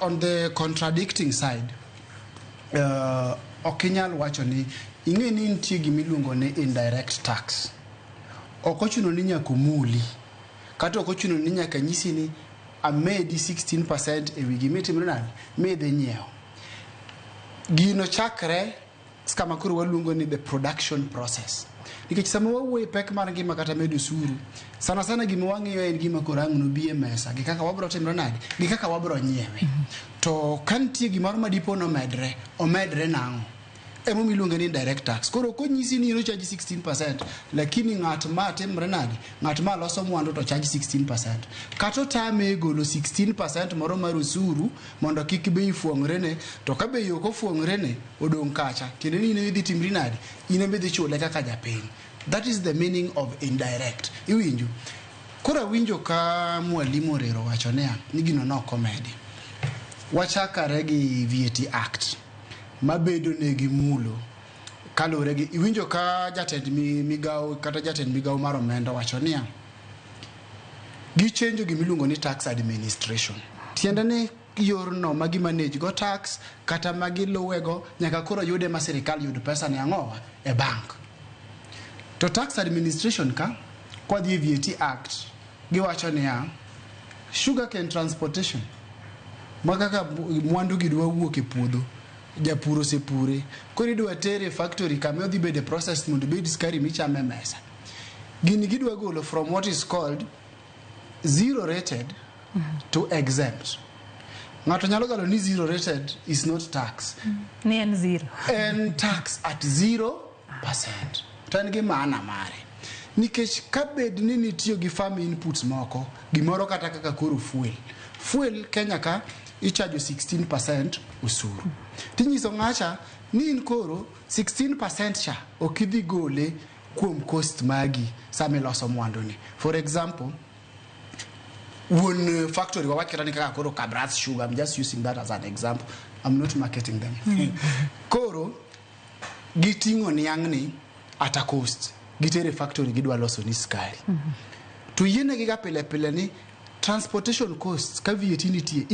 On the contradicting side, okinyal wacho ni ing'e ni nitie gimiluongo ni indirect tax. Ok ochuno ni nyaka omuli, kata ok ochuno ni nyaka nyisi ni amedi 16% e wi gimitimo nade midhi nyiewo. Gino chakre kama koro waluongo ni the production process. Nikech sama wawuoyo pek mar ngima kata medo usuru, sana sana gima wang'iyo en gima koro ang' nobi e mesa, gi kaka wabro timre nade, gi kaka wabro nyiewe. To ka nitie gimoro ma dipo omedre nang'o, emo miluongo ni indirect tax. Koro konyisi ni chaji 16%, lakini ng'at ma timre nade, ng'at ma loso mwandu to chaji 16%. Kata otame golo 16% moro mar usuru mondo kik bei fuongre ne, to ka bei ok ofuongre ne odong' kacha, kendo ni idhi timri nade, in ema idhi chule kaka japiny. That is the meaning of indirect. Iwinjo? Koro winjo ka mwalimu Orero wacho ni gino nok omedi. Wachakare gi VAT Act mabedo negi mulo kalore gi iwinjo ka jatend migawo kata jatend migawo mar omenda wacho niya gichenjo gimiluongo ni tax administration. Tiende ni yorno magi manage go tax kata magi luwego nyaka koro yude ma sirikal yud pesa ne ang'owa e bank. To tax administration ka kwa dhi VAT Act giwacho niya sugar cane transportation makaka mwandu gidwa wuok e puodho, japuro sepure, koro idwa tere factory kama odhi bede processed mondo bed skari michame mesa. Gini gidwa golo from what is called zero rated to exempt. Ng'ato nyalo galo ni zero rated is not tax. Ni en zero. En tax at 0%. To en gi maana mare. Nikech kabed ni nitiyo gi farm inputs moko, gimoro kata kaka koro fuel. Fuel Kenya ka ichajo 16% usuru. Tinyiso ng'acha ni in koro 16% cha okidhi gole kuom cost magi same loso mwandu ni. For example, one factory wawach kata ni kaka koro Kabras Sugar, I'm just using that as an example. I'm not marketing them. Koro giting'o niang' ni at a cost. Gitere factory gidwa loso ni skari. To yiene giga pile pile ni transportation costs ka VAT nitie